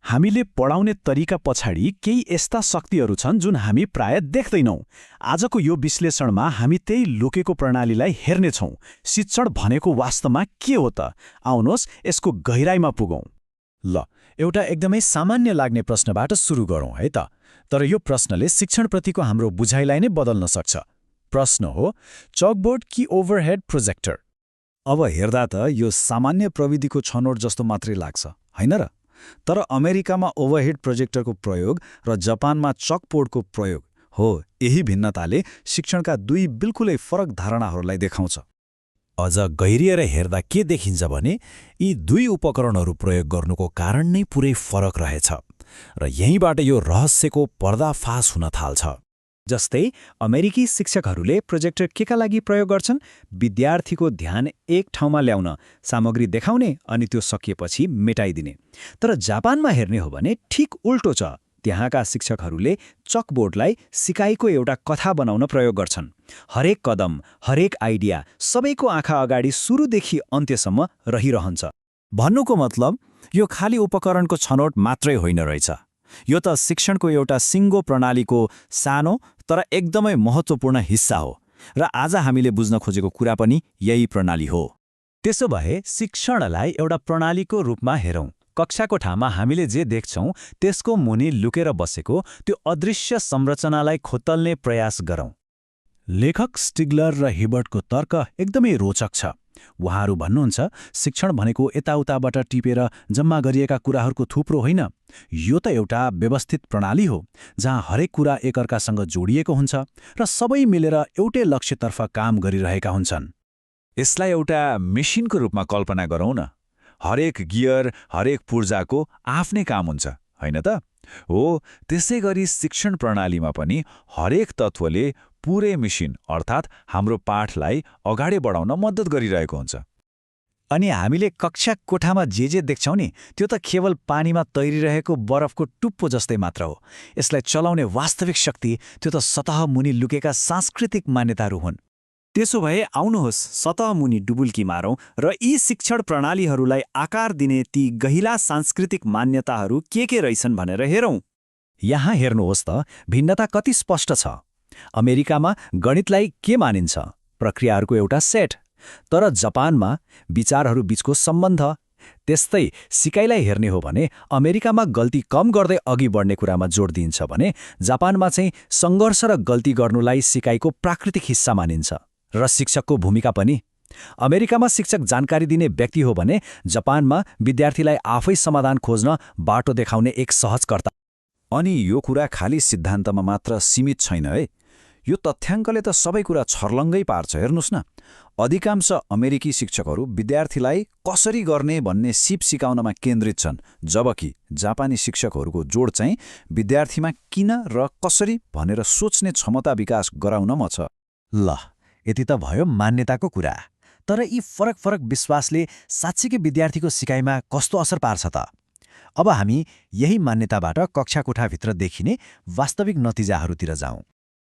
हामीले पढाउने तरिका पछाडि केही यस्ता शक्तिहरू छन् जुन हामी प्राय देख्दैनौं। आजको यो विश्लेषणमा हामी त्यही लुकेको प्रणालीलाई हेर्नेछौं। शिक्षण भनेको वास्तवमा के हो त? आउनुहोस् यसको गहिराईमा पुगौं। ल, एउटा एकदमै सामान्य लाग्ने प्रश्नबाट सुरु गरौँ है त। तर यो प्रश्नले शिक्षणप्रतिको हाम्रो बुझाइलाई नै बदल्न सक्छ। प्रश्न हो, चकबोर्ड कि ओभरहेड प्रोजेक्टर? अब हेर्दा त यो सामान्य प्रविधिको छनौट जस्तो मात्रै लाग्छ, होइन र? तर अमेरिकामा ओभरहेड प्रोजेक्टरको प्रयोग र जापानमा चकबोर्डको प्रयोग हो, यही भिन्नताले शिक्षणका दुई बिल्कुलै फरक धारणाहरूलाई देखाउँछ। अझ गहिरिएर हेर्दा के देखिन्छ भने यी दुई उपकरणहरू प्रयोग गर्नुको कारण नै पुरै फरक रहेछ र यहीँबाट यो रहस्यको पर्दाफास हुन थाल्छ। जस्तै अमेरिकी शिक्षकहरूले प्रोजेक्टर केका लागि प्रयोग गर्छन्? विद्यार्थीको ध्यान एक ठाउँमा ल्याउन, सामग्री देखाउने अनि त्यो सकिएपछि मेटाइदिने। तर जापानमा हेर्ने हो भने ठिक उल्टो छ। त्यहाँका शिक्षकहरूले चकबोर्डलाई सिकाइको एउटा कथा बनाउन प्रयोग गर्छन्। हरेक कदम, हरेक आइडिया सबैको आँखा अगाडि सुरुदेखि अन्त्यसम्म रहिरहन्छ। भन्नुको मतलब यो खाली उपकरणको छनौट मात्रै होइन रहेछ। यो त शिक्षणको एउटा सिङ्गो प्रणालीको सानो तर एकदमै महत्त्वपूर्ण हिस्सा हो र आज हामीले बुझ्न खोजेको कुरा पनि यही प्रणाली हो। त्यसो भए शिक्षणलाई एउटा प्रणालीको रूपमा हेरौँ। कक्षाको ठाउँमा हामीले जे देख्छौं त्यसको मुनि लुकेर बसेको त्यो अदृश्य संरचनालाई खोतल्ने प्रयास गरौँ। लेखक स्टिग्लर र हिबर्टको तर्क एकदमै रोचक छ। उहाँहरू भन्नुहुन्छ, शिक्षण भनेको यताउताबाट टिपेर जम्मा गरिएका कुराहरूको थुप्रो होइन। यो त एउटा व्यवस्थित प्रणाली हो जहाँ हरेक कुरा एकअर्कासँग जोडिएको हुन्छ र सबै मिलेर एउटै लक्ष्यतर्फ काम गरिरहेका हुन्छन्। यसलाई एउटा मेसिनको रूपमा कल्पना गरौँ न। हरेक गियर, हरेक पूर्जाको आफ्नै काम हुन्छ, होइन त? हो, त्यसै गरी शिक्षण प्रणालीमा पनि हरेक तत्त्वले पुरै मेसिन अर्थात् हाम्रो पाठलाई अगाडि बढाउन मद्दत गरिरहेको हुन्छ। अनि हामीले कक्षा कोठामा जे देख्छौं नि, त्यो त केवल पानीमा तैरिरहेको बरफको टुप्पो जस्तै मात्र हो। यसलाई चलाउने वास्तविक शक्ति त्यो त सतह मुनि लुकेका सांस्कृतिक मान्यताहरू हुन्। त्यसो भए आउनुहोस् सतह मुनि डुबुल्की मारौँ र यी शिक्षण प्रणालीहरूलाई आकार दिने ती गहिला सांस्कृतिक मान्यताहरू के रहेछन् भनेर हेरौँ। यहाँ हेर्नुहोस् त, भिन्नता कति स्पष्ट छ। अमेरिकामा गणितलाई के मानिन्छ? प्रक्रियाहरूको एउटा सेट। तर जापानमा विचारहरू बीचको सम्बन्ध। त्यस्तै सिकाइलाई हेर्ने हो भने अमेरिकामा गल्ती कम गर्दै अघि बढ्ने कुरामा जोड दिइन्छ भने जापानमा चाहिँ सङ्घर्ष र गल्ती गर्नुलाई सिकाइको प्राकृतिक हिस्सा मानिन्छ। र शिक्षकको भूमिका पनि। अमेरिकामा शिक्षक जानकारी दिने व्यक्ति हो भने जापानमा विद्यार्थीलाई आफै समाधान खोज्न बाटो देखाउने एक सहजकर्ता। अनि यो कुरा खाली सिद्धान्तमा मात्र सीमित छैन है। यो तथ्याङ्कले त सबै कुरा छर्लङ्गै पार्छ। हेर्नुस् न, अधिकांश अमेरिकी शिक्षकहरू विद्यार्थीलाई कसरी गर्ने भन्ने सिप सिकाउनमा केन्द्रित छन्, जबकि जापानी शिक्षकहरूको जोड चाहिँ विद्यार्थीमा किन र कसरी भनेर सोच्ने क्षमता विकास गराउनमा छ। ल, यति त भयो मान्यताको कुरा। तर यी फरक विश्वासले साँच्चीकै विद्यार्थीको सिकाइमा कस्तो असर पार्छ त? अब हामी यही मान्यताबाट कक्षा कोठाभित्र देखिने वास्तविक नतिजाहरूतिर जाउँ।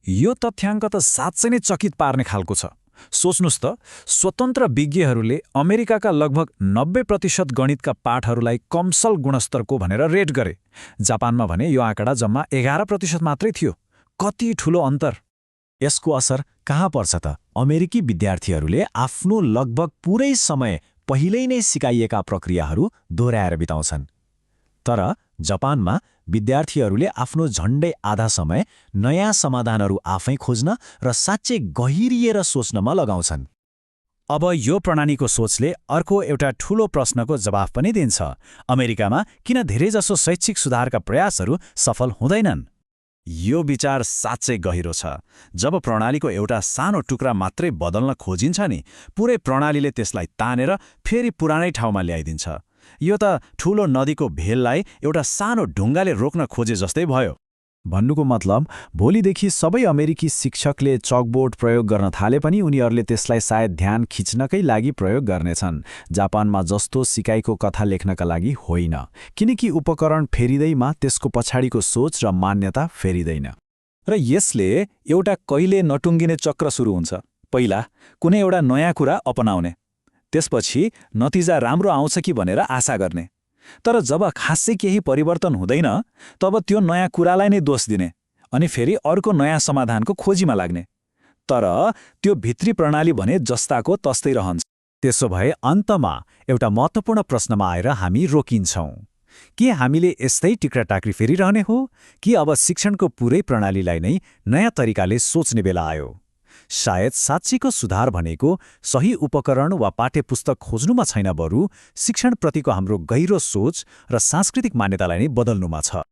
यो तथ्याङ्क त साँच्चै नै चकित पार्ने खालको छ। सोच्नुस् त, स्वतन्त्र विज्ञहरूले अमेरिकाका लगभग 90% गणितका पाठहरूलाई कमसल गुणस्तरको भनेर रेट गरे। जापानमा भने यो आँकडा जम्मा 11% मात्रै थियो। कति ठूलो अन्तर! यसको असर कहाँ पर्छ त? अमेरिकी विद्यार्थीहरूले आफ्नो लगभग पुरै समय पहिल्यै नै सिकाइएका प्रक्रियाहरू दोहोऱ्याएर बिताउँछन्। तर जापानमा विद्यार्थीहरूले आफ्नो झण्डै आधा समय नयाँ समाधानहरू आफै खोज्न र साँच्चै गहिरिएर सोच्नमा लगाउँछन्। अब यो प्रणालीको सोचले अर्को एउटा ठूलो प्रश्नको जवाफ पनि दिन्छ। अमेरिकामा किन धेरैजसो शैक्षिक सुधारका प्रयासहरू सफल हुँदैनन्? यो विचार साँच्चै गहिरो छ। जब प्रणालीको एउटा सानो टुक्रा मात्रै बदल्न खोजिन्छ नि, पुरै प्रणालीले त्यसलाई तानेर फेरि पुरानै ठाउँमा ल्याइदिन्छ। यो त ठूलो नदीको भेललाई एउटा सानो ढुङ्गाले रोक्न खोजे जस्तै भयो। भन्नुको मतलब भोलिदेखि सबै अमेरिकी शिक्षकले चकबोर्ड प्रयोग गर्न थाले पनि उनीहरूले त्यसलाई सायद ध्यान खिच्नकै लागि प्रयोग गर्नेछन्, जापानमा जस्तो सिकाइको कथा लेख्नका लागि होइन, किनकि उपकरण फेरिँदैमा त्यसको पछाडिको सोच र मान्यता फेरिँदैन। र यसले एउटा कहिले नटुङ्गिने चक्र सुरु हुन्छ। पहिला कुनै एउटा नयाँ कुरा अपनाउने, त्यसपछि नतिजा राम्रो आउँछ कि भनेर आशा गर्ने, तर जब खासै केही परिवर्तन हुँदैन तब त्यो नयाँ कुरालाई नै दोष दिने अनि फेरि अर्को नयाँ समाधानको खोजीमा लाग्ने। तर त्यो भित्री प्रणाली भने जस्ताको तस्तै रहन्छ। त्यसो भए अन्तमा एउटा महत्त्वपूर्ण प्रश्नमा आएर हामी रोकिन्छौँ। के हामीले यस्तै टिक्राटाक्री फेरिरहने हो कि अब शिक्षणको पुरै प्रणालीलाई नै नयाँ तरिकाले सोच्ने बेला आयो? सायद साँच्चीको सुधार भनेको सही उपकरण वा पाठ्यपुस्तक खोज्नुमा छैन, बरु शिक्षणप्रतिको हाम्रो गहिरो सोच र सांस्कृतिक मान्यतालाई नै बदल्नुमा छ।